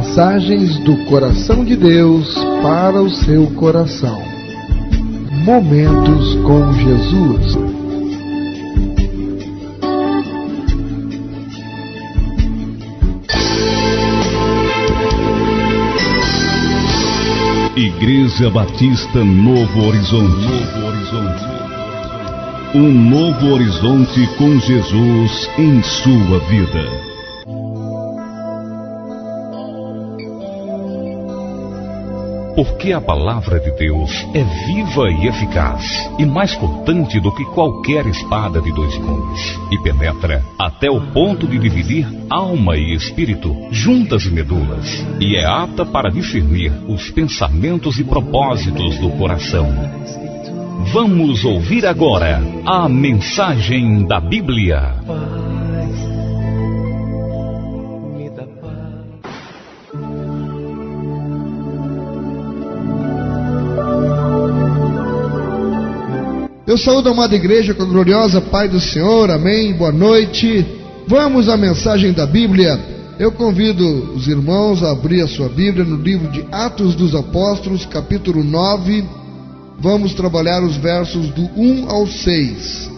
Mensagens do coração de Deus para o seu coração. Momentos com Jesus. Igreja Batista Novo Horizonte. Um novo horizonte com Jesus em sua vida. Porque a palavra de Deus é viva e eficaz, e mais cortante do que qualquer espada de dois gumes, e penetra até o ponto de dividir alma e espírito, juntas e medulas, e é apta para discernir os pensamentos e propósitos do coração. Vamos ouvir agora a mensagem da Bíblia. Eu saúdo a amada igreja com a gloriosa paz do Senhor, amém, boa noite. Vamos à mensagem da Bíblia. Eu convido os irmãos a abrir a sua Bíblia no livro de Atos dos Apóstolos, capítulo 9. Vamos trabalhar os versos do 1 ao 6.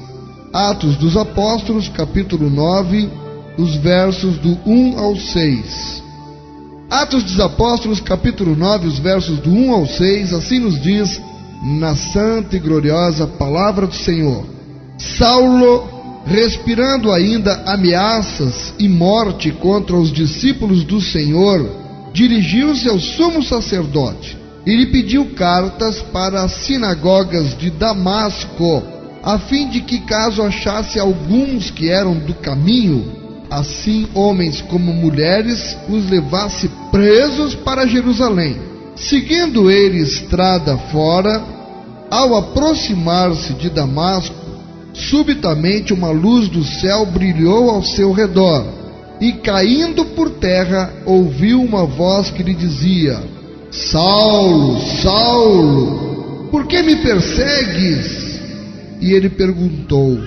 Atos dos Apóstolos, capítulo 9, os versos do 1 ao 6. Atos dos Apóstolos, capítulo 9, os versos do 1 ao 6, assim nos diz na santa e gloriosa palavra do Senhor. Saulo, respirando ainda ameaças e morte contra os discípulos do Senhor, dirigiu-se ao sumo sacerdote e lhe pediu cartas para as sinagogas de Damasco, a fim de que, caso achasse alguns que eram do caminho, assim homens como mulheres, os levasse presos para Jerusalém. Seguindo ele estrada fora, ao aproximar-se de Damasco, subitamente uma luz do céu brilhou ao seu redor, e caindo por terra, ouviu uma voz que lhe dizia: Saulo, Saulo, por que me persegues? E ele perguntou: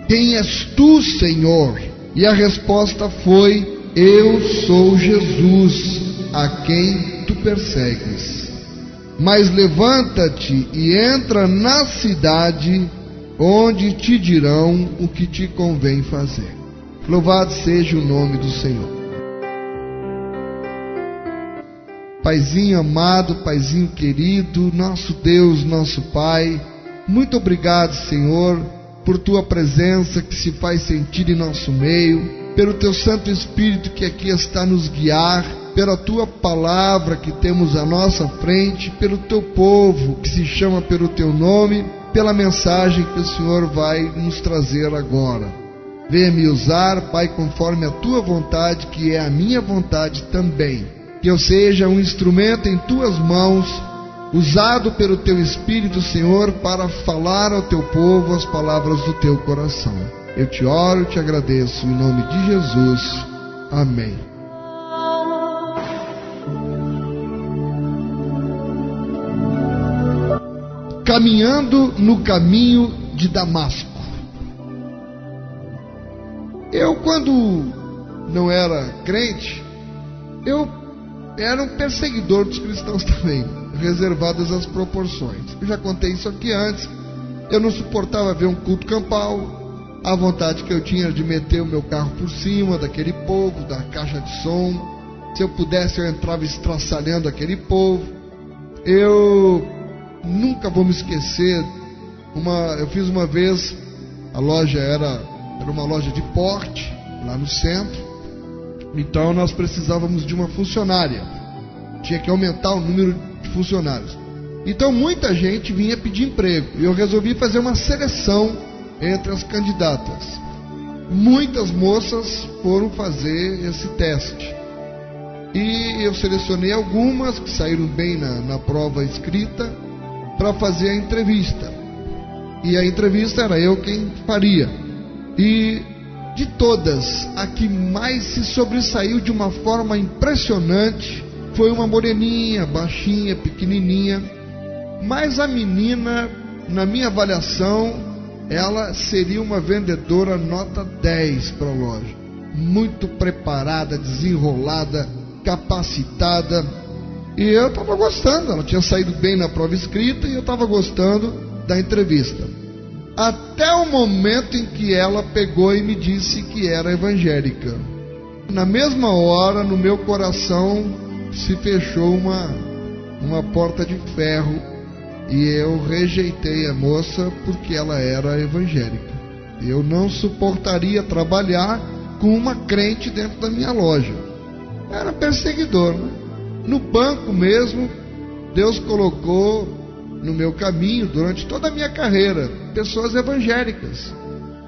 Quem és tu, Senhor? E a resposta foi: Eu sou Jesus, a quem tu persegues. Mas levanta-te e entra na cidade, onde te dirão o que te convém fazer. Louvado seja o nome do Senhor. Paizinho amado, Paizinho querido, nosso Deus, nosso Pai, muito obrigado, Senhor, por tua presença que se faz sentir em nosso meio, pelo teu Santo Espírito que aqui está nos guiar, pela tua palavra que temos à nossa frente, pelo teu povo que se chama pelo teu nome, pela mensagem que o Senhor vai nos trazer agora. Venha me usar, Pai, conforme a tua vontade, que é a minha vontade também. Que eu seja um instrumento em tuas mãos, usado pelo teu Espírito, Senhor, para falar ao teu povo as palavras do teu coração. Eu te oro e te agradeço, em nome de Jesus. Amém. Caminhando no caminho de Damasco. Eu, quando não era crente, eu era um perseguidor dos cristãos também, reservadas as proporções. Eu já contei isso aqui antes. Eu não suportava ver um culto campal. A vontade que eu tinha de meter o meu carro por cima daquele povo, da caixa de som. Se eu pudesse, eu entrava estraçalhando aquele povo. Eu nunca vou me esquecer. Eu fiz uma vez, a loja era uma loja de porte, lá no centro. Então nós precisávamos de uma funcionária. Tinha que aumentar o número de funcionários. Então muita gente vinha pedir emprego. E eu resolvi fazer uma seleção entre as candidatas. Muitas moças foram fazer esse teste. E eu selecionei algumas que saíram bem na prova escrita para fazer a entrevista. E a entrevista era eu quem faria. E de todas, a que mais se sobressaiu de uma forma impressionante foi uma moreninha, baixinha, pequenininha. Mas a menina, na minha avaliação, ela seria uma vendedora nota 10 para a loja. Muito preparada, desenrolada, capacitada. E eu estava gostando, ela tinha saído bem na prova escrita e eu estava gostando da entrevista. Até o momento em que ela pegou e me disse que era evangélica. Na mesma hora, no meu coração, se fechou uma porta de ferro e eu rejeitei a moça porque ela era evangélica. Eu não suportaria trabalhar com uma crente dentro da minha loja. Era perseguidor, né? No banco mesmo, Deus colocou no meu caminho, durante toda a minha carreira, pessoas evangélicas.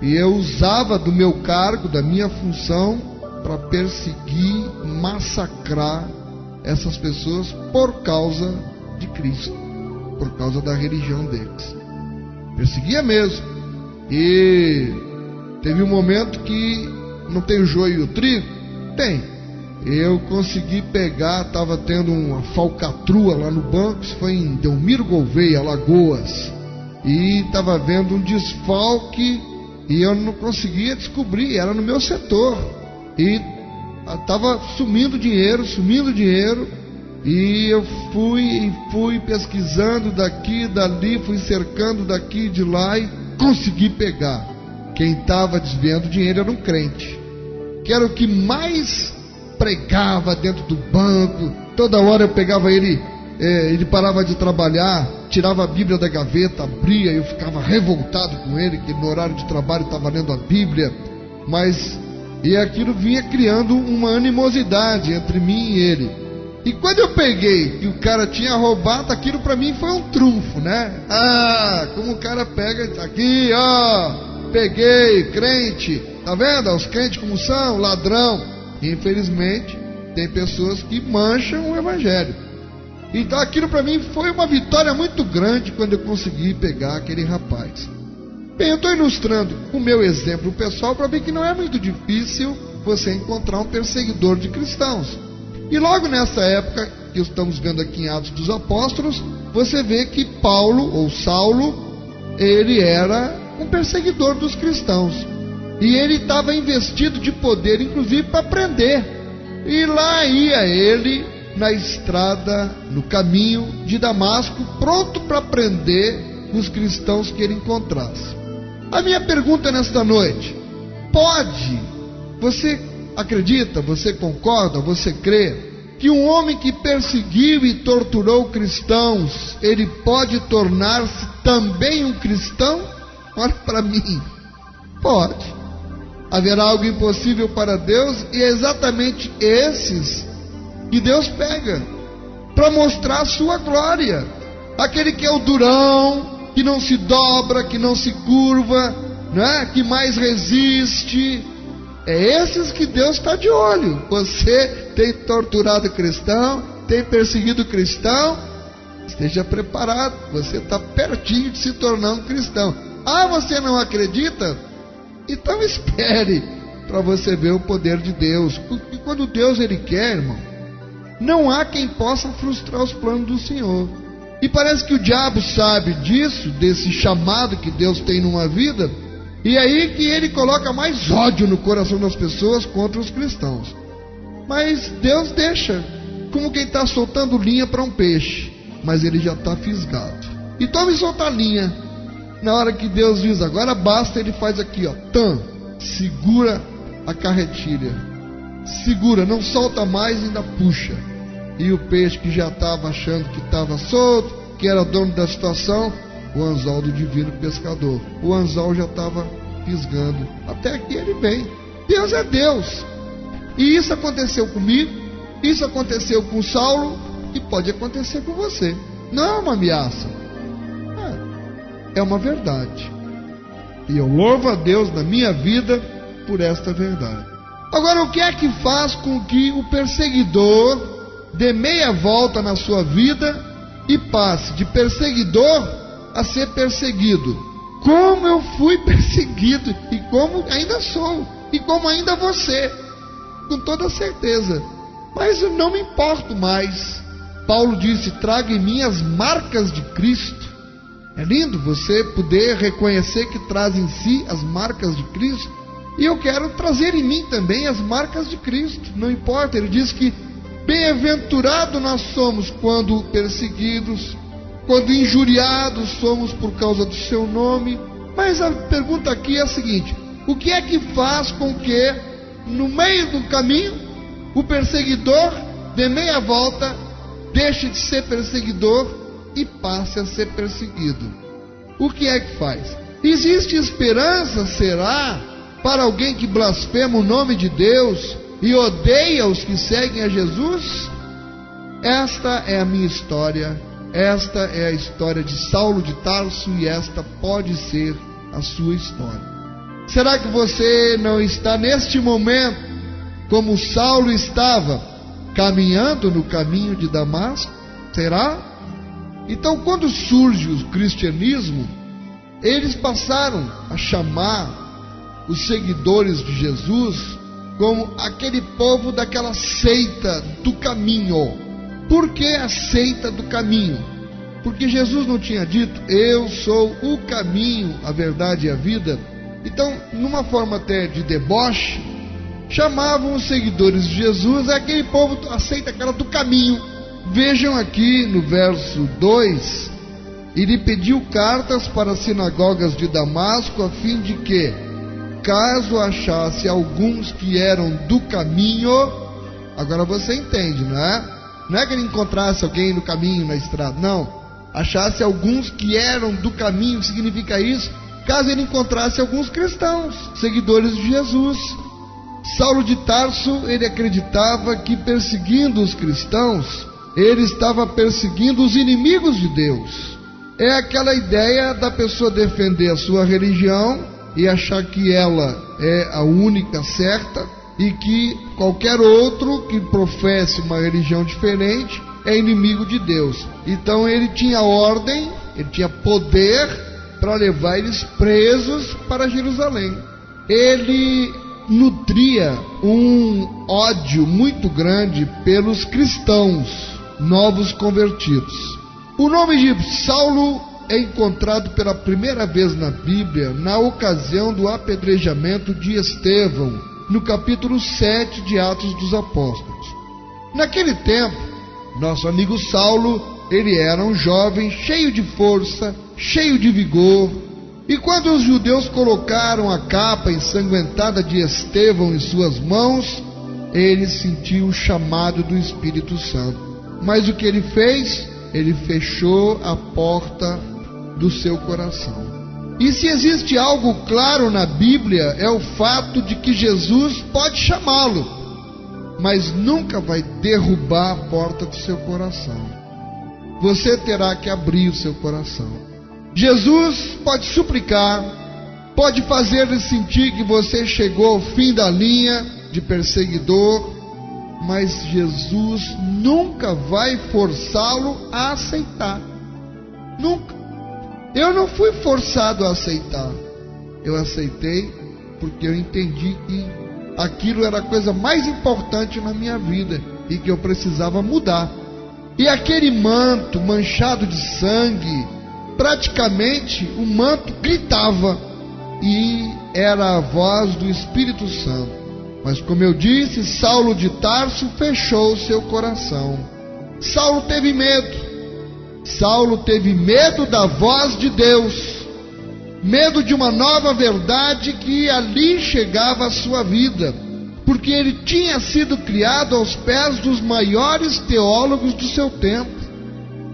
E eu usava do meu cargo, da minha função, para perseguir, massacrar essas pessoas por causa de Cristo, por causa da religião deles. Perseguia mesmo. E teve um momento que não tem o joio e o trigo? Tem. Eu consegui pegar, estava tendo uma falcatrua lá no banco, isso foi em Delmiro Gouveia, Alagoas, e estava vendo um desfalque e eu não conseguia descobrir, era no meu setor, e estava sumindo dinheiro, e eu fui pesquisando daqui, dali, fui cercando daqui e de lá e consegui pegar. Quem estava desviando dinheiro era um crente, que era o que mais pregava dentro do banco. Toda hora eu pegava ele, ele parava de trabalhar, tirava a Bíblia da gaveta, abria, eu ficava revoltado com ele, que no horário de trabalho estava lendo a Bíblia, e aquilo vinha criando uma animosidade entre mim e ele. E quando eu peguei que o cara tinha roubado, aquilo para mim foi um trunfo, né? Como o cara pega aqui, peguei, crente, tá vendo? Os crentes como são, ladrão. Infelizmente, tem pessoas que mancham o evangelho. Então aquilo para mim foi uma vitória muito grande quando eu consegui pegar aquele rapaz. Bem, eu estou ilustrando o meu exemplo pessoal para ver que não é muito difícil você encontrar um perseguidor de cristãos. E logo nessa época que estamos vendo aqui em Atos dos Apóstolos, você vê que Paulo, ou Saulo, ele era um perseguidor dos cristãos. E ele estava investido de poder, inclusive para prender. E lá ia ele na estrada, no caminho de Damasco, pronto para prender os cristãos que ele encontrasse. A minha pergunta nesta noite: você acredita, você concorda, você crê que um homem que perseguiu e torturou cristãos, ele pode tornar-se também um cristão? Olha para mim. Pode. Haverá algo impossível para Deus, e é exatamente esses que Deus pega para mostrar a sua glória. Aquele que é o durão, que não se dobra, que não se curva, né? Que mais resiste. É esses que Deus está de olho. Você tem torturado cristão, tem perseguido cristão, esteja preparado, você está pertinho de se tornar um cristão. Você não acredita? Então espere para você ver o poder de Deus. Porque quando Deus ele quer, irmão, não há quem possa frustrar os planos do Senhor. E parece que o diabo sabe disso, desse chamado que Deus tem numa vida, e aí que ele coloca mais ódio no coração das pessoas contra os cristãos. Mas Deus deixa, como quem está soltando linha para um peixe, mas ele já está fisgado. Então me solta a linha. Na hora que Deus diz, agora basta, ele faz aqui, segura a carretilha, segura, não solta mais, ainda puxa. E o peixe que já estava achando que estava solto, que era dono da situação, o anzol do divino pescador, o anzol já estava fisgando. Até aqui ele vem. Deus é Deus. E isso aconteceu comigo, isso aconteceu com Saulo, e pode acontecer com você. Não é uma ameaça, é uma verdade. E eu louvo a Deus na minha vida por esta verdade. Agora, o que é que faz com que o perseguidor dê meia volta na sua vida e passe de perseguidor a ser perseguido? Como eu fui perseguido, e como ainda sou, e como ainda vou ser, com toda certeza. Mas eu não me importo mais. Paulo disse: traga em mim as marcas de Cristo. É lindo você poder reconhecer que traz em si as marcas de Cristo. E eu quero trazer em mim também as marcas de Cristo. Não importa, ele diz que Bem-aventurado nós somos quando perseguidos, quando injuriados somos por causa do seu nome. Mas a pergunta aqui é a seguinte: o que é que faz com que, no meio do caminho, o perseguidor dê meia volta, deixe de ser perseguidor e passe a ser perseguido? O que é que faz? Existe esperança, será, para alguém que blasfema o nome de Deus e odeia os que seguem a Jesus? Esta é a minha história, esta é a história de Saulo de Tarso, e esta pode ser a sua história. Será que você não está neste momento como Saulo estava, caminhando no caminho de Damasco? Será? Então, quando surge o cristianismo, eles passaram a chamar os seguidores de Jesus como aquele povo daquela seita do caminho. Por que a seita do caminho? Porque Jesus não tinha dito: eu sou o caminho, a verdade e a vida? Então, numa forma até de deboche, chamavam os seguidores de Jesus aquele povo, a seita aquela do caminho. Vejam aqui no verso 2: e lhe pediu cartas para as sinagogas de Damasco, a fim de que, caso achasse alguns que eram do caminho... Agora você entende, não é? Não é que ele encontrasse alguém no caminho, na estrada, não. Achasse alguns que eram do caminho, que significa isso? Caso ele encontrasse alguns cristãos, seguidores de Jesus. Saulo de Tarso, ele acreditava que perseguindo os cristãos, ele estava perseguindo os inimigos de Deus. É aquela ideia da pessoa defender a sua religião e achar que ela é a única certa, e que qualquer outro que professe uma religião diferente é inimigo de Deus. Então ele tinha ordem, ele tinha poder para levar eles presos para Jerusalém. Ele nutria um ódio muito grande pelos cristãos novos convertidos. O nome de Saulo é encontrado pela primeira vez na Bíblia na ocasião do apedrejamento de Estevão, no capítulo 7 de Atos dos Apóstolos. Naquele tempo, nosso amigo Saulo, ele era um jovem cheio de força, cheio de vigor, e quando os judeus colocaram a capa ensanguentada de Estevão em suas mãos, ele sentiu o chamado do Espírito Santo. Mas o que ele fez? Ele fechou a porta do seu coração. E se existe algo claro na Bíblia, é o fato de que Jesus pode chamá-lo, mas nunca vai derrubar a porta do seu coração. Você terá que abrir o seu coração. Jesus pode suplicar, pode fazer-lhe sentir que você chegou ao fim da linha de perseguidor, mas Jesus nunca vai forçá-lo a aceitar. Nunca. Eu não fui forçado a aceitar. Eu aceitei porque eu entendi que aquilo era a coisa mais importante na minha vida e que eu precisava mudar. E aquele manto manchado de sangue, praticamente o manto gritava, e era a voz do Espírito Santo. Mas como eu disse, Saulo de Tarso fechou o seu coração. Saulo teve medo. Saulo teve medo da voz de Deus, medo de uma nova verdade que ali chegava à sua vida, porque ele tinha sido criado aos pés dos maiores teólogos do seu tempo.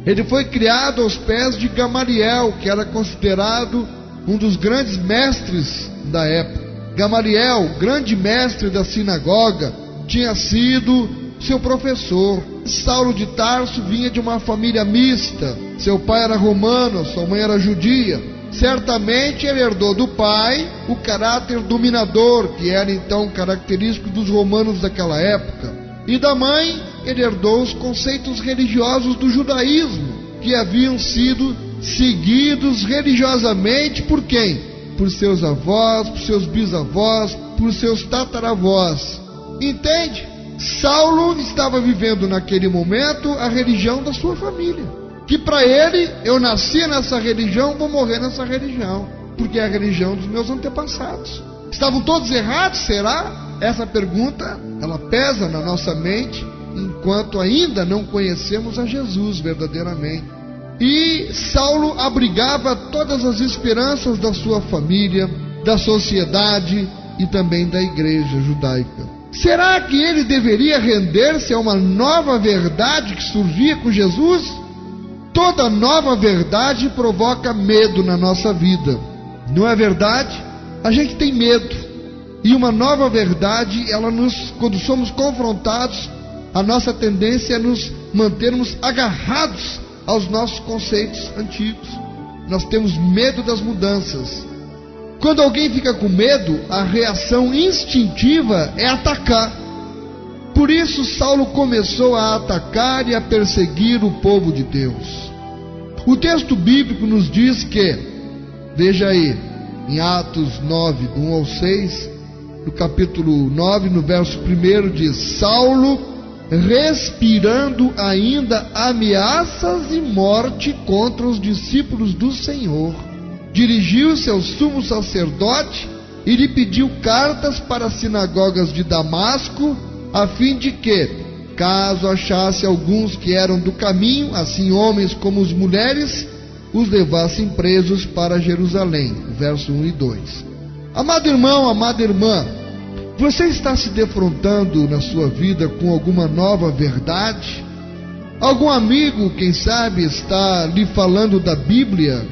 Ele foi criado aos pés de Gamaliel, que era considerado um dos grandes mestres da época. Gamaliel, grande mestre da sinagoga, tinha sido seu professor. Saulo de Tarso vinha de uma família mista. Seu pai era romano, sua mãe era judia. Certamente ele herdou do pai o caráter dominador, que era então característico dos romanos daquela época. E da mãe ele herdou os conceitos religiosos do judaísmo, que haviam sido seguidos religiosamente por quem? Por seus avós, por seus bisavós, por seus tataravós. Entende? Saulo estava vivendo naquele momento a religião da sua família, que para ele, eu nasci nessa religião, vou morrer nessa religião, porque é a religião dos meus antepassados. Estavam todos errados, será? Essa pergunta, ela pesa na nossa mente em enquanto ainda não conhecemos a Jesus verdadeiramente. E Saulo abrigava todas as esperanças da sua família, da sociedade e também da igreja judaica. Será que ele deveria render-se a uma nova verdade que surgia com Jesus? Toda nova verdade provoca medo na nossa vida. Não é verdade? A gente tem medo. E uma nova verdade, quando somos confrontados, a nossa tendência é nos mantermos agarrados aos nossos conceitos antigos. Nós temos medo das mudanças. Quando alguém fica com medo, a reação instintiva é atacar. Por isso Saulo começou a atacar e a perseguir o povo de Deus. O texto bíblico nos diz que, veja aí, em Atos 9, do 1 ao 6, no capítulo 9, no verso 1, diz: Saulo, respirando ainda ameaças e morte contra os discípulos do Senhor, dirigiu-se ao sumo sacerdote e lhe pediu cartas para as sinagogas de Damasco, a fim de que, caso achasse alguns que eram do caminho, assim homens como as mulheres, os levassem presos para Jerusalém. Verso 1 e 2. Amado irmão, amada irmã, você está se defrontando na sua vida com alguma nova verdade? Algum amigo, quem sabe, está lhe falando da Bíblia,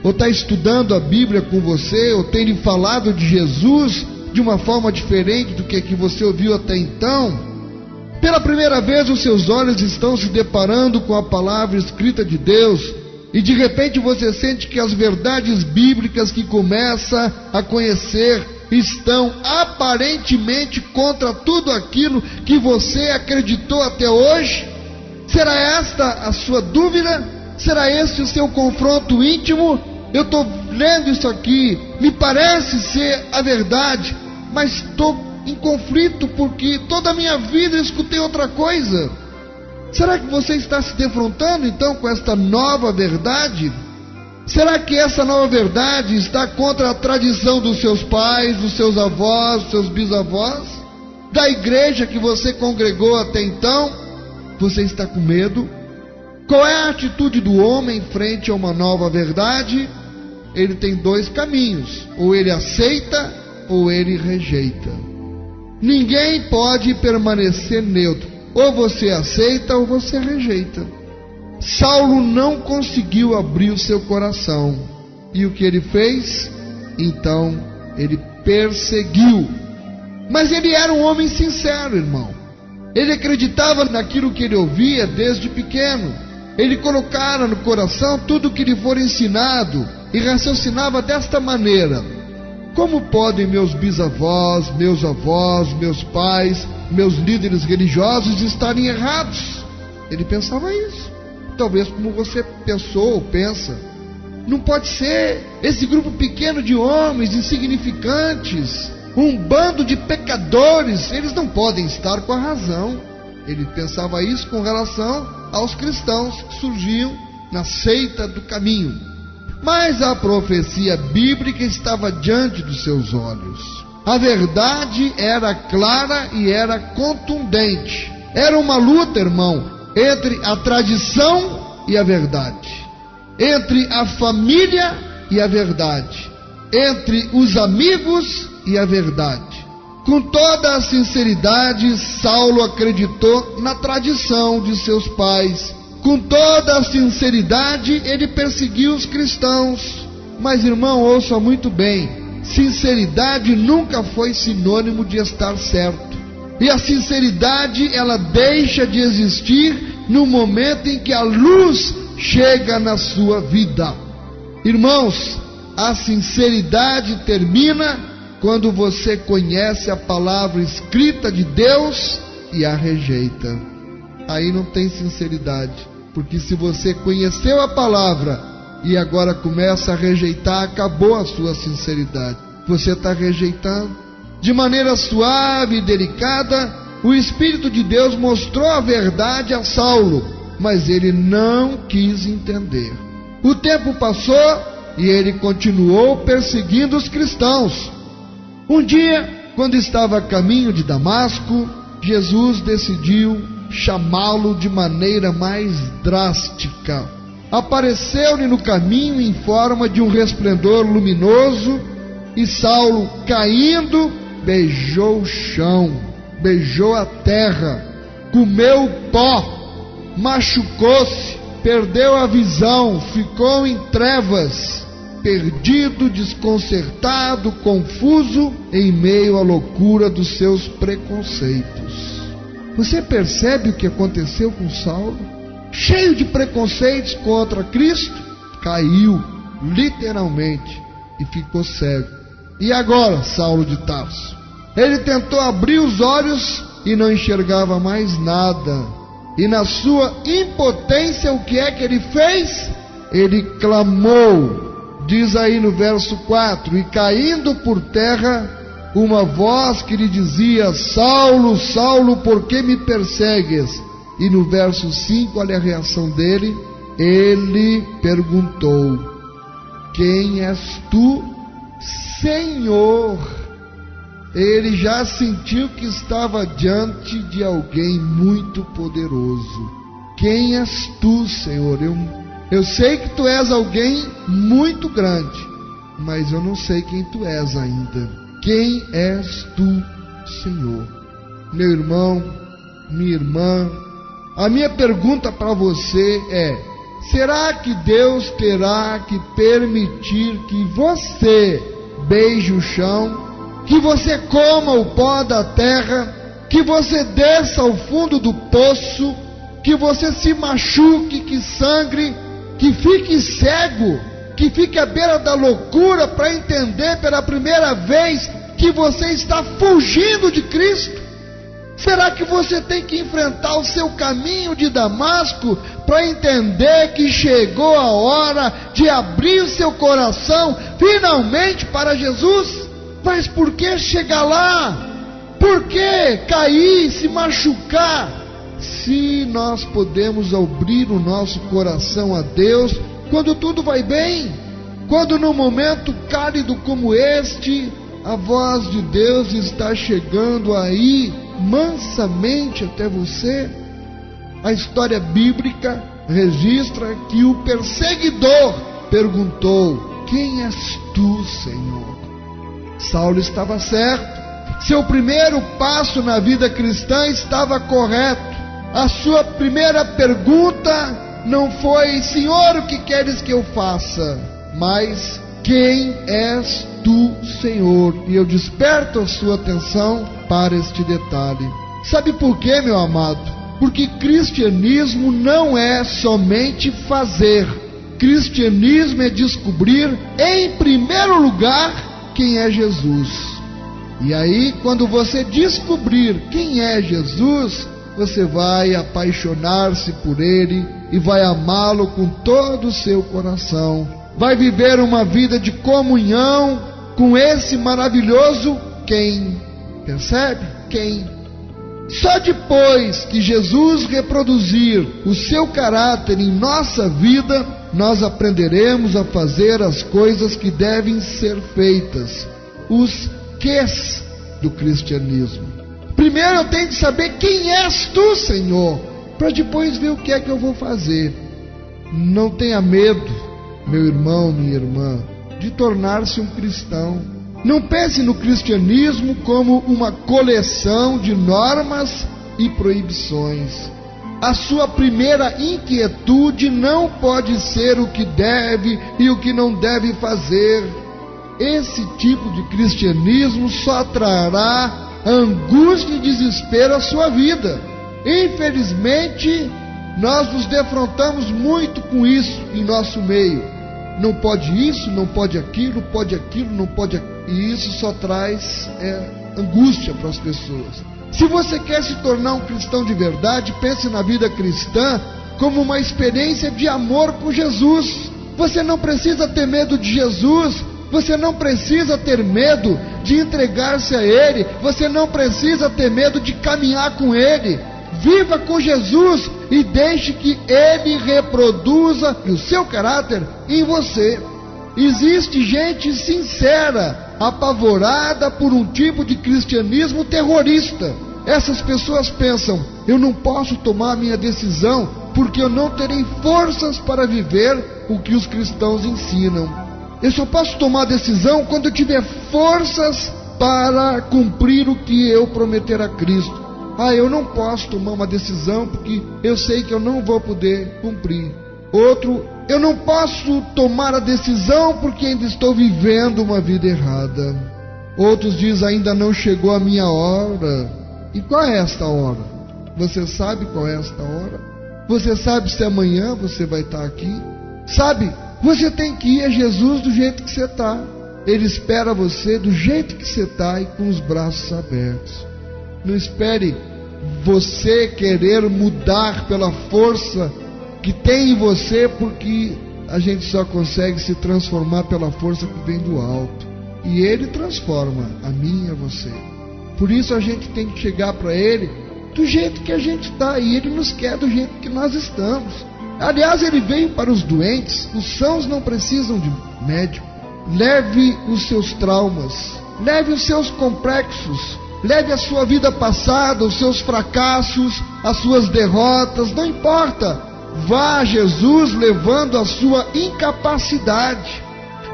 ou está estudando a Bíblia com você, ou tem lhe falado de Jesus de uma forma diferente do que você ouviu até então? Pela primeira vez os seus olhos estão se deparando com a palavra escrita de Deus, e de repente você sente que as verdades bíblicas que começa a conhecer estão aparentemente contra tudo aquilo que você acreditou até hoje? Será esta a sua dúvida? Será este o seu confronto íntimo? Eu estou lendo isso aqui, me parece ser a verdade, mas estou em conflito porque toda a minha vida eu escutei outra coisa. Será que você está se defrontando então com esta nova verdade? Será que essa nova verdade está contra a tradição dos seus pais, dos seus avós, dos seus bisavós, da igreja que você congregou até então? Você está com medo? Qual é a atitude do homem frente a uma nova verdade? Ele tem dois caminhos: ou ele aceita ou ele rejeita. Ninguém pode permanecer neutro. Ou você aceita ou você rejeita. Saulo não conseguiu abrir o seu coração. E o que ele fez? Então, ele perseguiu. Mas ele era um homem sincero, irmão. Ele acreditava naquilo que ele ouvia desde pequeno. Ele colocava no coração tudo o que lhe for ensinado e raciocinava desta maneira: como podem meus bisavós, meus avós, meus pais, meus líderes religiosos estarem errados? Ele pensava isso. Talvez como você pensou ou pensa. Não pode ser esse grupo pequeno de homens insignificantes, um bando de pecadores, eles não podem estar com a razão. Ele pensava isso com relação aos cristãos que surgiam na seita do caminho. Mas a profecia bíblica estava diante dos seus olhos. A verdade era clara e era contundente. Era uma luta, irmão, entre a tradição e a verdade, entre a família e a verdade, entre os amigos e a verdade. Com toda a sinceridade, Saulo acreditou na tradição de seus pais. Com toda a sinceridade, ele perseguiu os cristãos. Mas, irmão, ouça muito bem: sinceridade nunca foi sinônimo de estar certo. E a sinceridade, ela deixa de existir no momento em que a luz chega na sua vida. Irmãos, a sinceridade termina quando você conhece a palavra escrita de Deus e a rejeita. Aí não tem sinceridade, porque se você conheceu a palavra e agora começa a rejeitar, acabou a sua sinceridade. Você está rejeitando. De maneira suave e delicada, o Espírito de Deus mostrou a verdade a Saulo, mas ele não quis entender. O tempo passou e ele continuou perseguindo os cristãos. Um dia, quando estava a caminho de Damasco, Jesus decidiu chamá-lo de maneira mais drástica. Apareceu-lhe no caminho em forma de um resplendor luminoso, e Saulo, caindo, beijou o chão, beijou a terra, comeu o pó, machucou-se, perdeu a visão, ficou em trevas, perdido, desconcertado, confuso, em meio à loucura dos seus preconceitos. Você percebe o que aconteceu com Saulo? Cheio de preconceitos contra Cristo, caiu, literalmente, e ficou cego. E agora, Saulo de Tarso? Ele tentou abrir os olhos e não enxergava mais nada. E na sua impotência, o que é que ele fez? Ele clamou. Diz aí no verso 4: e caindo por terra, uma voz que lhe dizia: Saulo, Saulo, por que me persegues? E no verso 5, olha a reação dele. Ele perguntou: quem és tu, Senhor? Ele já sentiu que estava diante de alguém muito poderoso. Quem és tu, Senhor? Eu sei que tu és alguém muito grande, mas eu não sei quem tu és ainda. Quem és tu, Senhor? Meu irmão, minha irmã, a minha pergunta para você é: será que Deus terá que permitir que você beije o chão, que você coma o pó da terra, que você desça ao fundo do poço, que você se machuque, que sangre, que fique cego, que fique à beira da loucura para entender pela primeira vez que você está fugindo de Cristo? Será que você tem que enfrentar o seu caminho de Damasco para entender que chegou a hora de abrir o seu coração finalmente para Jesus? Mas por que chegar lá? Por que cair, se machucar? Se nós podemos abrir o nosso coração a Deus quando tudo vai bem, quando num momento cálido como este, a voz de Deus está chegando aí mansamente até você. A história bíblica registra que o perseguidor perguntou: quem és tu, Senhor? Saulo estava certo. Seu primeiro passo na vida cristã estava correto. A sua primeira pergunta não foi: Senhor, o que queres que eu faça? Mas: quem és tu, Senhor? E eu desperto a sua atenção para este detalhe. Sabe por quê, meu amado? Porque cristianismo não é somente fazer. Cristianismo é descobrir, em primeiro lugar, quem é Jesus. E aí, quando você descobrir quem é Jesus, você vai apaixonar-se por Ele e vai amá-lo com todo o seu coração. Vai viver uma vida de comunhão com esse maravilhoso quem. Percebe? Quem? Só depois que Jesus reproduzir o seu caráter em nossa vida, nós aprenderemos a fazer as coisas que devem ser feitas, os quês do cristianismo. Primeiro eu tenho que saber quem és tu, Senhor, para depois ver o que é que eu vou fazer. Não tenha medo, meu irmão, minha irmã, de tornar-se um cristão. Não pense no cristianismo como uma coleção de normas e proibições. A sua primeira inquietude não pode ser o que deve e o que não deve fazer. Esse tipo de cristianismo só trará angústia e desespero à sua vida. Infelizmente, nós nos defrontamos muito com isso em nosso meio. Não pode isso, não pode aquilo, não pode aquilo. E isso só traz angústia para as pessoas. Se você quer se tornar um cristão de verdade, pense na vida cristã como uma experiência de amor com Jesus. Você não precisa ter medo de Jesus. Você não precisa ter medo de entregar-se a Ele. Você não precisa ter medo de caminhar com Ele. Viva com Jesus e deixe que Ele reproduza o seu caráter em você. Existe gente sincera, apavorada por um tipo de cristianismo terrorista. Essas pessoas pensam: eu não posso tomar a minha decisão, porque eu não terei forças para viver o que os cristãos ensinam. Eu só posso tomar a decisão quando eu tiver forças para cumprir o que eu prometer a Cristo. Eu não posso tomar uma decisão porque eu sei que eu não vou poder cumprir. Outro, eu não posso tomar a decisão porque ainda estou vivendo uma vida errada. Outros dizem, ainda não chegou a minha hora. E qual é esta hora? Você sabe qual é esta hora? Você sabe se amanhã você vai estar aqui? Sabe, você tem que ir a Jesus do jeito que você está. Ele espera você do jeito que você está e com os braços abertos. Não espere você querer mudar pela força que tem em você, porque a gente só consegue se transformar pela força que vem do alto. E Ele transforma a mim e a você. Por isso a gente tem que chegar para Ele do jeito que a gente está, e Ele nos quer do jeito que nós estamos. Aliás, Ele veio para os doentes. Os sãos não precisam de médico. Leve os seus traumas, leve os seus complexos, leve a sua vida passada, os seus fracassos, as suas derrotas, não importa. Vá a Jesus levando a sua incapacidade,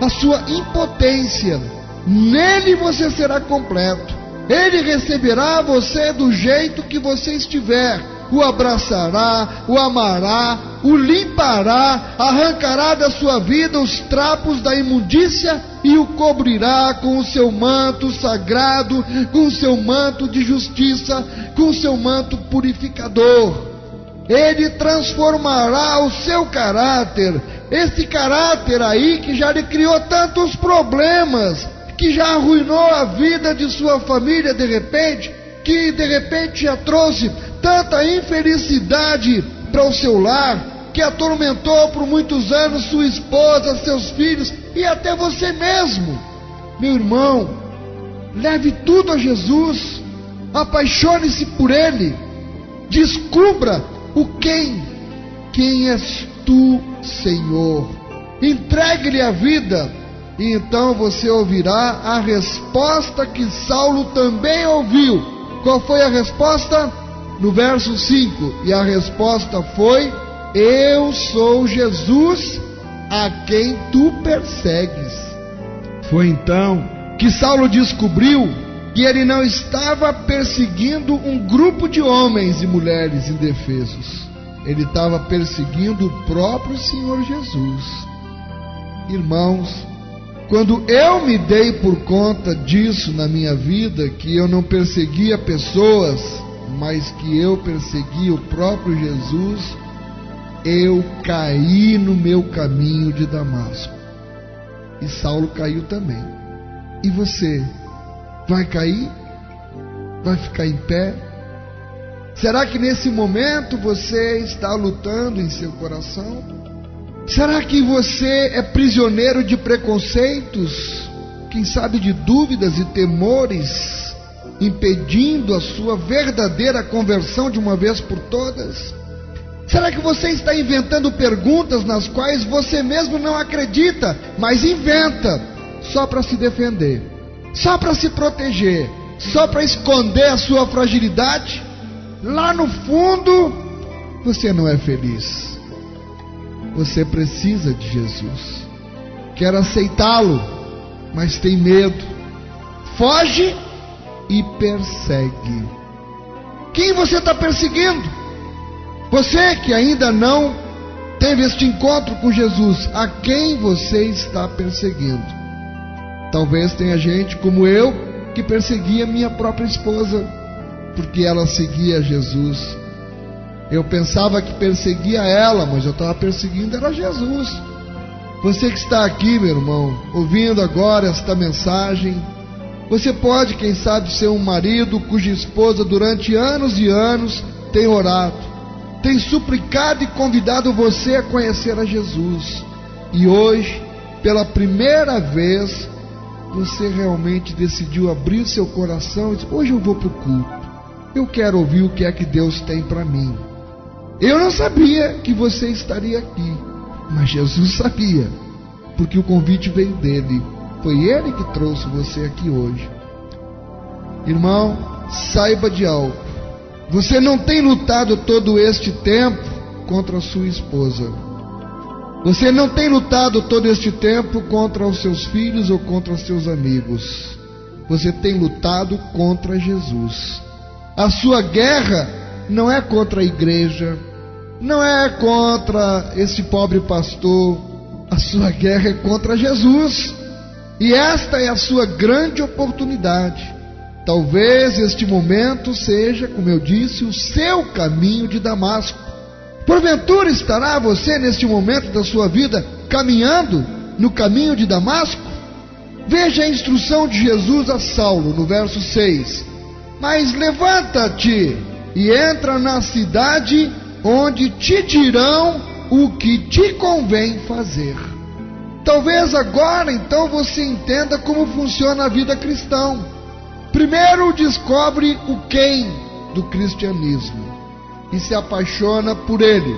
a sua impotência. Nele você será completo. Ele receberá você do jeito que você estiver. O abraçará, o amará, o limpará, arrancará da sua vida os trapos da imundícia e o cobrirá com o seu manto sagrado, com o seu manto de justiça, com o seu manto purificador. Ele transformará o seu caráter, esse caráter aí que já lhe criou tantos problemas, que já arruinou a vida de sua família de repente, que de repente já trouxe tanta infelicidade para o seu lar, que atormentou por muitos anos sua esposa, seus filhos e até você mesmo. Meu irmão, leve tudo a Jesus, apaixone-se por Ele, descubra o quem és tu, Senhor. Entregue-lhe a vida, e então você ouvirá a resposta que Saulo também ouviu. Qual foi a resposta? No verso 5, e a resposta foi: eu sou Jesus a quem tu persegues. Foi então que Saulo descobriu que ele não estava perseguindo um grupo de homens e mulheres indefesos. Ele estava perseguindo o próprio Senhor Jesus. Irmãos, quando eu me dei por conta disso na minha vida, que eu não perseguia pessoas, mas que eu persegui o próprio Jesus, eu caí no meu caminho de Damasco. E Saulo caiu também. E você? Vai cair? Vai ficar em pé? Será que nesse momento você está lutando em seu coração? Será que você é prisioneiro de preconceitos? Quem sabe de dúvidas e temores, impedindo a sua verdadeira conversão de uma vez por todas? Será que você está inventando perguntas nas quais você mesmo não acredita, mas inventa só para se defender, só para se proteger, só para esconder a sua fragilidade? Lá no fundo, você não é feliz. Você precisa de Jesus. Quer aceitá-lo, mas tem medo. Foge e persegue. Quem você está perseguindo? Você que ainda não teve este encontro com Jesus, a quem você está perseguindo? Talvez tenha gente como eu que perseguia minha própria esposa, porque ela seguia Jesus. Eu pensava que perseguia ela, mas eu estava perseguindo era Jesus. Você que está aqui, meu irmão, ouvindo agora esta mensagem, você pode, quem sabe, ser um marido cuja esposa durante anos e anos tem orado, tem suplicado e convidado você a conhecer a Jesus. E hoje, pela primeira vez, você realmente decidiu abrir seu coração e dizer: hoje eu vou para o culto. Eu quero ouvir o que é que Deus tem para mim. Eu não sabia que você estaria aqui, mas Jesus sabia, porque o convite veio dele. Foi ele que trouxe você aqui hoje. Irmão, saiba de algo: Você não tem lutado todo este tempo contra a sua esposa. Você não tem lutado todo este tempo contra os seus filhos ou contra os seus amigos. Você tem lutado contra Jesus. A sua guerra não é contra a igreja, não é contra esse pobre pastor. A sua guerra é contra Jesus. E esta é a sua grande oportunidade. Talvez este momento seja, como eu disse, o seu caminho de Damasco. Porventura estará você neste momento da sua vida caminhando no caminho de Damasco? Veja a instrução de Jesus a Saulo no verso 6. Mas levanta-te e entra na cidade onde te dirão o que te convém fazer. Talvez agora então você entenda como funciona a vida cristã. Primeiro descobre o quem do cristianismo e se apaixona por ele.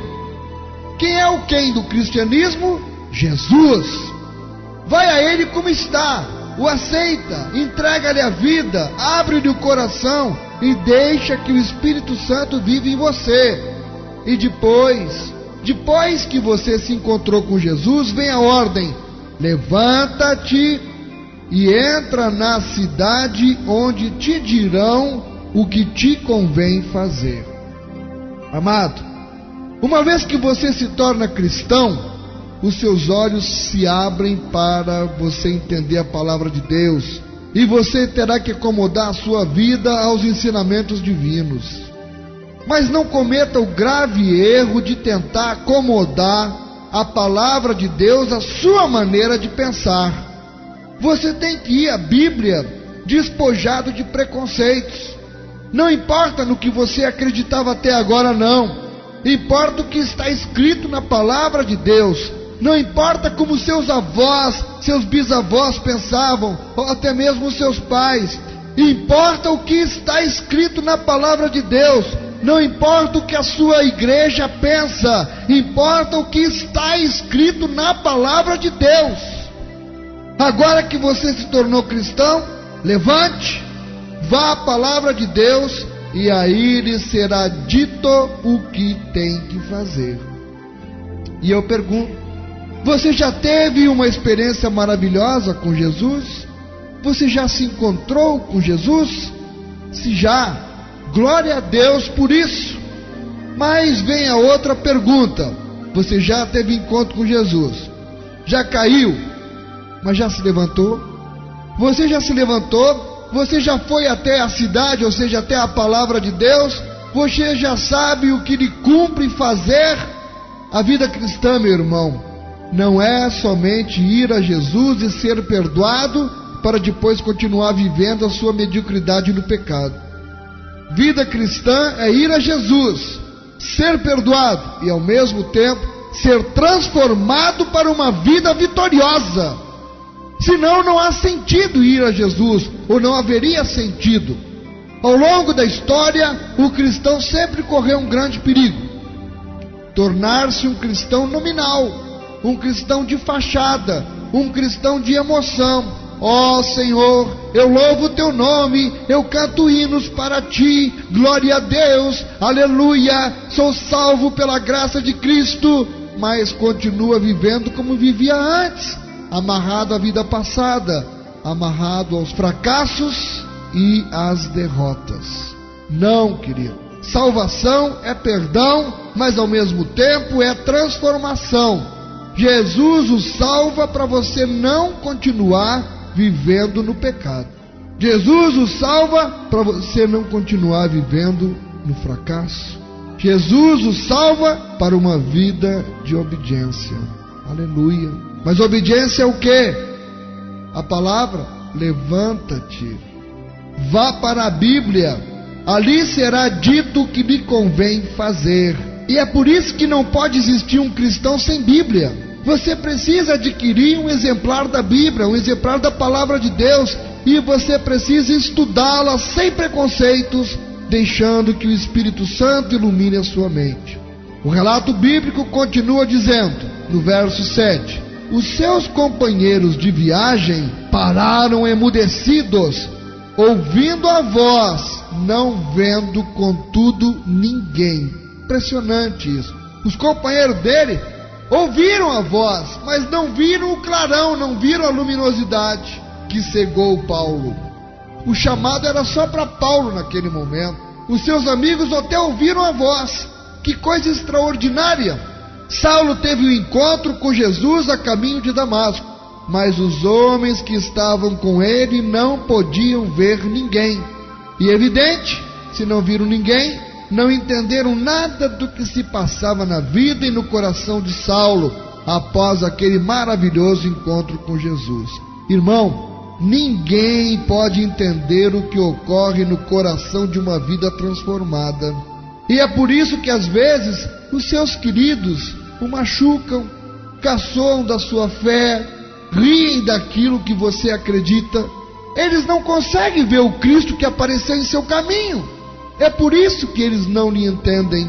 Quem é o quem do cristianismo? Jesus. Vai a ele como está, o aceita, entrega-lhe a vida, abre-lhe o coração e deixa que o Espírito Santo vive em você. E depois que você se encontrou com Jesus, vem a ordem: levanta-te e entra na cidade onde te dirão o que te convém fazer. Amado, uma vez que você se torna cristão, os seus olhos se abrem para você entender a palavra de Deus, e você terá que acomodar a sua vida aos ensinamentos divinos. Mas não cometa o grave erro de tentar acomodar a palavra de Deus à sua maneira de pensar. Você tem que ir à Bíblia despojado de preconceitos. Não importa no que você acreditava até agora, não. Importa o que está escrito na palavra de Deus. Não importa como seus avós, seus bisavós pensavam, ou até mesmo seus pais. Importa o que está escrito na palavra de Deus. Não importa o que a sua igreja pensa. Importa o que está escrito na palavra de Deus. Agora que você se tornou cristão, levante, vá à palavra de Deus e aí lhe será dito o que tem que fazer. E eu pergunto: você já teve uma experiência maravilhosa com Jesus? Você já se encontrou com Jesus? Se já, glória a Deus por isso. Mas vem a outra pergunta: você já teve encontro com Jesus? Já caiu, mas já se levantou? Você já se levantou? Você já foi até a cidade, ou seja, até a palavra de Deus? Você já sabe o que lhe cumpre fazer? A vida cristã, meu irmão, não é somente ir a Jesus e ser perdoado para depois continuar vivendo a sua mediocridade no pecado. Vida cristã é ir a Jesus, ser perdoado e ao mesmo tempo ser transformado para uma vida vitoriosa. Senão não há sentido ir a Jesus, ou não haveria sentido. Ao longo da história, o cristão sempre correu um grande perigo: tornar-se um cristão nominal, um cristão de fachada, um cristão de emoção. Ó Senhor, eu louvo o teu nome, eu canto hinos para ti, glória a Deus, aleluia, sou salvo pela graça de Cristo, mas continua vivendo como vivia antes, amarrado à vida passada, amarrado aos fracassos e às derrotas. Não, querido. Salvação é perdão, mas ao mesmo tempo é transformação. Jesus o salva para você não continuar vivendo no pecado. Jesus o salva para você não continuar vivendo no fracasso. Jesus o salva para uma vida de obediência. Aleluia. Mas obediência é o quê? A palavra: levanta-te, vá para a Bíblia, ali será dito o que lhe convém fazer. E é por isso que não pode existir um cristão sem Bíblia. Você precisa adquirir um exemplar da Bíblia, um exemplar da palavra de Deus, e você precisa estudá-la sem preconceitos, deixando que o Espírito Santo ilumine a sua mente. O relato bíblico continua dizendo, no verso 7, os seus companheiros de viagem pararam emudecidos, ouvindo a voz, não vendo contudo ninguém. Impressionante isso. Os companheiros dele ouviram a voz, mas não viram o clarão, não viram a luminosidade que cegou Paulo. O chamado era só para Paulo naquele momento. Os seus amigos até ouviram a voz. Que coisa extraordinária! Saulo teve um encontro com Jesus a caminho de Damasco, mas os homens que estavam com ele não podiam ver ninguém. E evidente, se não viram ninguém, não entenderam nada do que se passava na vida e no coração de Saulo após aquele maravilhoso encontro com Jesus. Irmão, ninguém pode entender o que ocorre no coração de uma vida transformada. E é por isso que às vezes os seus queridos o machucam, caçoam da sua fé, riem daquilo que você acredita. Eles não conseguem ver o Cristo que apareceu em seu caminho. É por isso que eles não lhe entendem.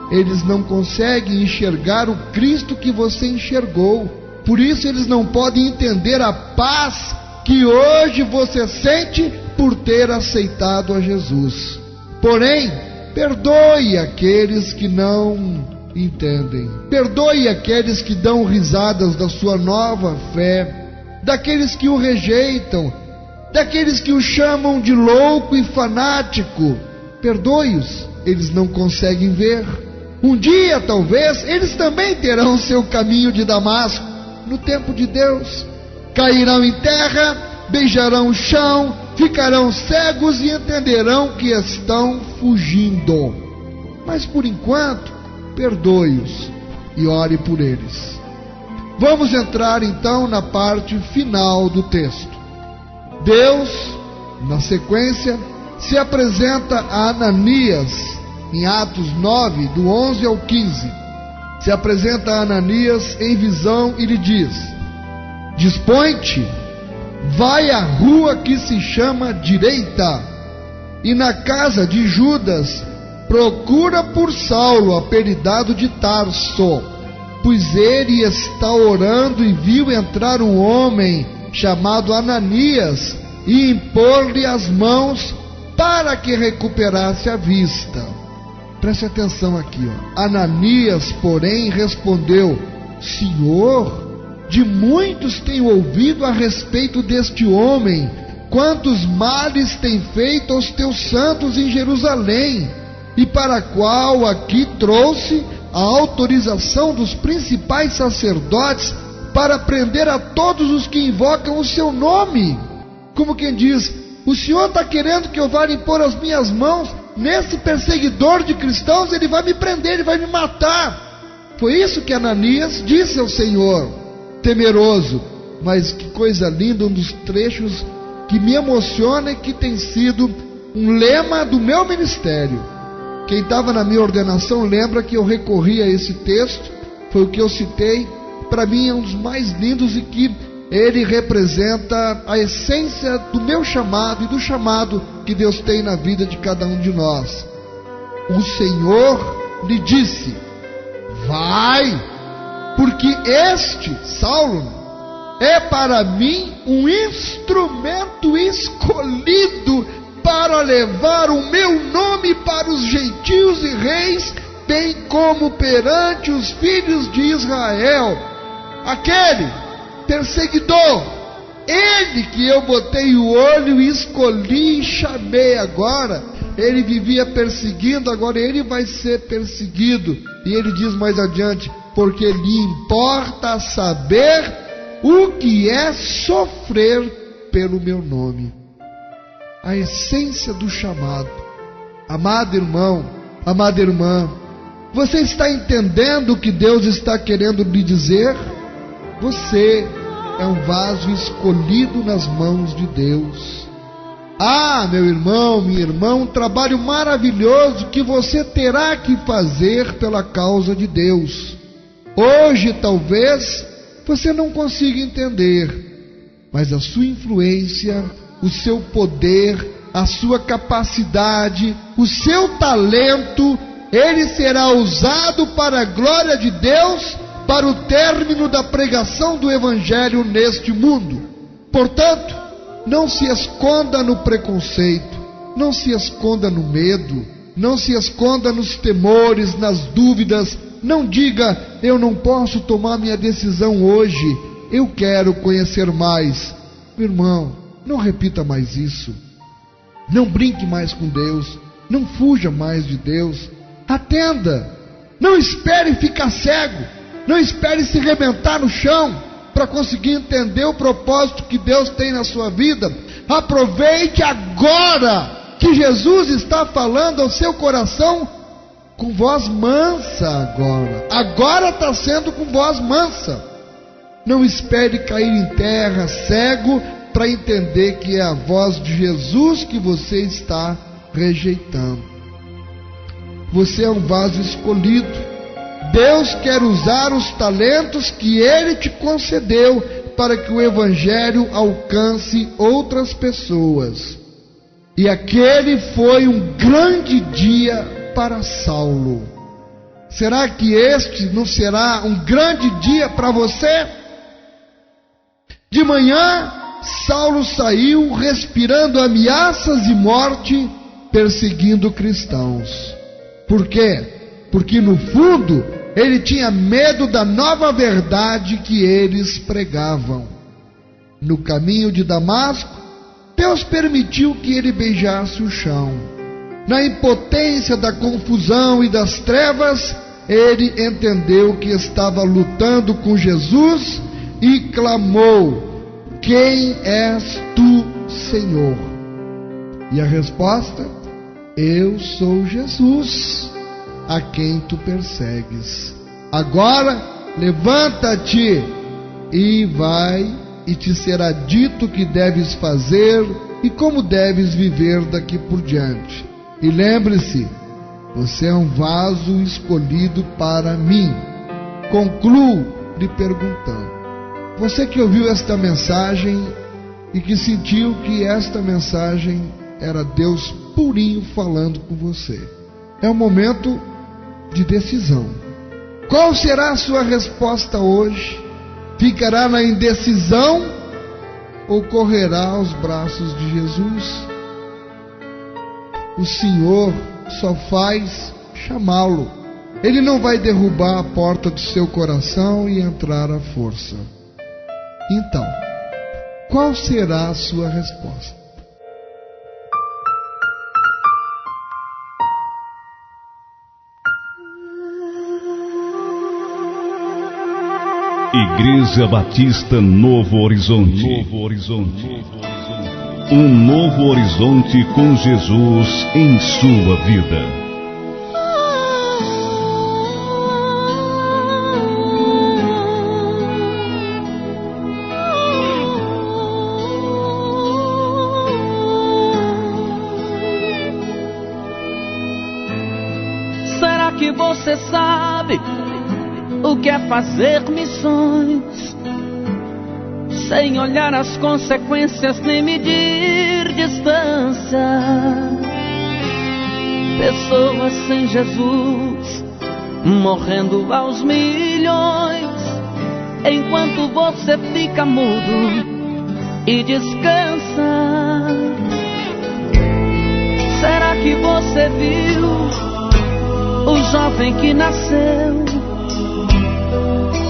Eles não conseguem enxergar o Cristo que você enxergou. Por isso eles não podem entender a paz que hoje você sente por ter aceitado a Jesus. Porém, perdoe aqueles que não entendem. Perdoe aqueles que dão risadas da sua nova fé, daqueles que o rejeitam, daqueles que o chamam de louco e fanático. Perdoe-os, eles não conseguem ver. Um dia, talvez, eles também terão seu caminho de Damasco, no tempo de Deus. Cairão em terra, beijarão o chão, ficarão cegos e entenderão que estão fugindo. Mas por enquanto, perdoe-os e ore por eles. Vamos entrar então na parte final do texto. Deus, na sequência, se apresenta a Ananias, em Atos 9, do 11 ao 15. Se apresenta a Ananias em visão e lhe diz: dispõe-te, vai à rua que se chama Direita, e na casa de Judas procura por Saulo, apelidado de Tarso, pois ele está orando e viu entrar um homem chamado Ananias e impor-lhe as mãos para que recuperasse a vista. Preste atenção aqui, ó. Ananias, porém, respondeu: Senhor, de muitos tenho ouvido a respeito deste homem, quantos males tem feito aos teus santos em Jerusalém, e para a qual aqui trouxe a autorização dos principais sacerdotes para prender a todos os que invocam o seu nome. Como quem diz: o Senhor está querendo que eu vá impor as minhas mãos nesse perseguidor de cristãos, ele vai me prender, ele vai me matar. Foi isso que Ananias disse ao Senhor, temeroso. Mas que coisa linda, um dos trechos que me emociona e que tem sido um lema do meu ministério. Quem estava na minha ordenação lembra que eu recorri a esse texto, foi o que eu citei. Para mim é um dos mais lindos e que ele representa a essência do meu chamado e do chamado que Deus tem na vida de cada um de nós. O Senhor lhe disse: vai, porque este, Saulo, é para mim um instrumento escolhido para levar o meu nome para os gentios e reis, bem como perante os filhos de Israel. Aquele perseguidor, ele que eu botei o olho e escolhi e chamei agora, ele vivia perseguindo, agora ele vai ser perseguido. E ele diz mais adiante: porque lhe importa saber o que é sofrer pelo meu nome. A essência do chamado. Amado irmão, amada irmã, você está entendendo o que Deus está querendo lhe dizer? Você é um vaso escolhido nas mãos de Deus. Ah, meu irmão, minha irmã, um trabalho maravilhoso que você terá que fazer pela causa de Deus. Hoje, talvez, você não consiga entender, mas a sua influência, o seu poder, a sua capacidade, o seu talento, ele será usado para a glória de Deus, para o término da pregação do Evangelho neste mundo. Portanto, Não se esconda no preconceito, não se esconda no medo, não se esconda nos temores, nas dúvidas. Não diga, eu não posso tomar minha decisão hoje, eu quero conhecer mais. Meu irmão, não repita mais isso. Não brinque mais com Deus, não fuja mais de Deus. Atenda, não espere ficar cego, não espere se arrebentar no chão para conseguir entender o propósito que Deus tem na sua vida. Aproveite agora que Jesus está falando ao seu coração com voz mansa agora está sendo com voz mansa. Não espere cair em terra cego para entender que é a voz de Jesus que você está rejeitando. Você é um vaso escolhido. Deus quer usar os talentos que Ele te concedeu para que o Evangelho alcance outras pessoas. E aquele foi um grande dia para Saulo. Será que este não será um grande dia para você? De manhã, Saulo saiu respirando ameaças e morte, perseguindo cristãos. Por quê? Porque no fundo, ele tinha medo da nova verdade que eles pregavam. No caminho de Damasco, Deus permitiu que ele beijasse o chão. Na impotência da confusão e das trevas, ele entendeu que estava lutando com Jesus e clamou: quem és tu, Senhor? E a resposta: eu sou Jesus, a quem tu persegues. Agora levanta-te e vai, e te será dito o que deves fazer e como deves viver daqui por diante. E lembre-se, você é um vaso escolhido para mim. Concluo lhe perguntando: você que ouviu esta mensagem e que sentiu que esta mensagem era Deus purinho falando com você, é um momento de decisão. Qual será a sua resposta hoje? Ficará na indecisão ou correrá aos braços de Jesus? O Senhor só faz chamá-lo. Ele não vai derrubar a porta do seu coração e entrar à força. Então, qual será a sua resposta? Igreja Batista Novo Horizonte. Um novo horizonte com Jesus em sua vida. Será que você sabe o que é fazer missões sem olhar as consequências nem medir distância? Pessoas sem Jesus morrendo aos milhões, enquanto você fica mudo e descansa. Será que você viu o jovem que nasceu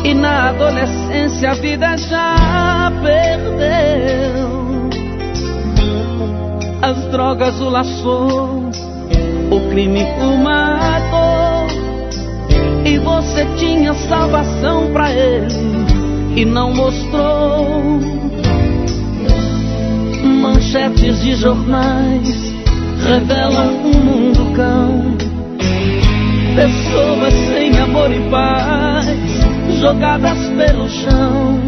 e na adolescência a vida já perdeu? As drogas o laçou, o crime o matou, e você tinha salvação pra ele e não mostrou. Manchetes de jornais revelam um mundo cão, pessoas sem amor e paz jogadas pelo chão,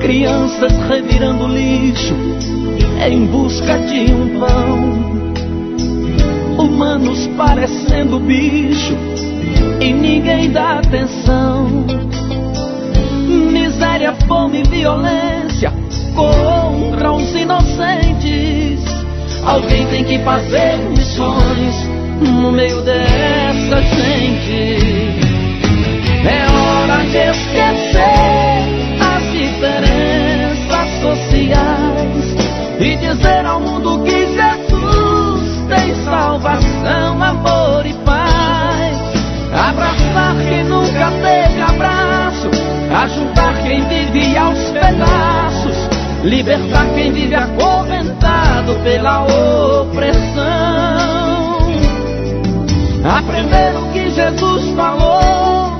crianças revirando lixo em busca de um pão, humanos parecendo bicho e ninguém dá atenção. Miséria, fome e violência contra os inocentes. Alguém tem que fazer missões no meio dessa gente. É hora de esquecer as diferenças sociais que nunca teve abraço, ajudar quem vive aos pedaços, libertar quem vive acorrentado pela opressão. Aprender o que Jesus falou,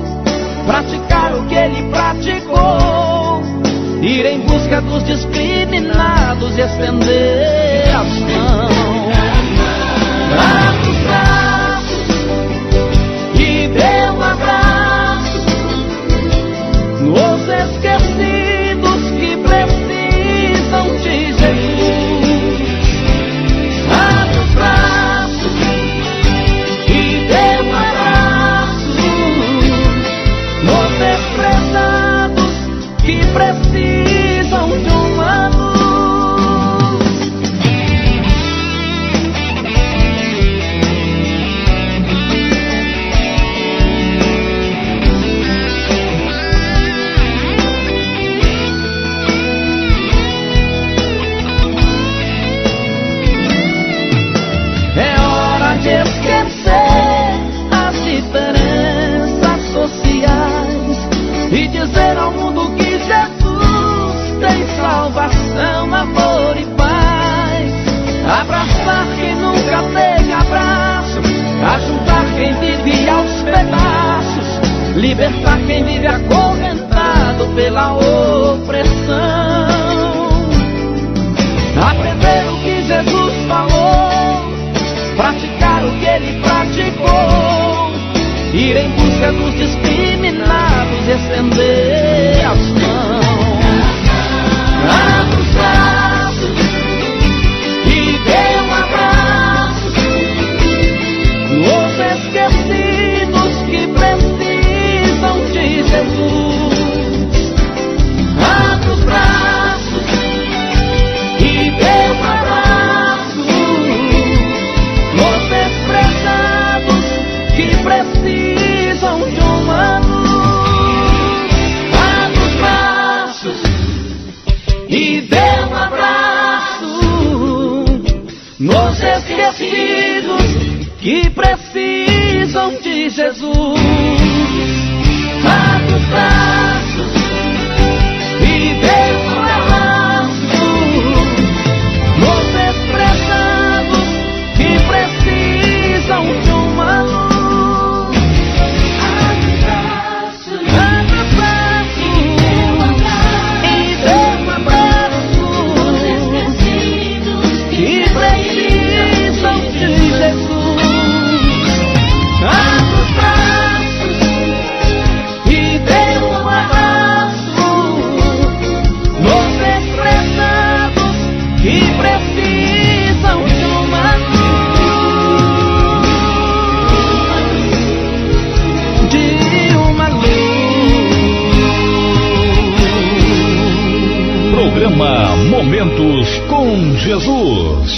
praticar o que ele praticou, ir em busca dos discriminados e estender as mãos. Abra os braços e dê um abraço nos esquecidos que precisam de Jesus. Abra os braços e dê um abraço nos desprezados que precisam de uma luz. É hora de esquecer as diferenças sociais e dizer ao mundo que Jesus tem salvação, amor e paz. Abraçar quem nunca teve abraço, ajudar quem vive aos pedaços, libertar quem vive acorrentado pela opressão. Aprender o que Jesus falou, praticar o que ele praticou, ir em busca dos discriminados e estender as mãos. Abra os braços e dê um abraço nos esquecidos que precisam de Jesus. Abra os braços e dê um abraço nos desprezados que precisam de uma luz. Abra os braços e dê um abraço nos esquecidos que precisam de Jesus. Abra os braços e dê um abraço nos desprezados que precisam de uma luz. Abra os braços e dê um abraço nos esquecidos que precisam de Jesus. Abra os braços e dê um abraço nos desprezados que precisam de uma luz, de uma luz. Programa Momentos com Jesus.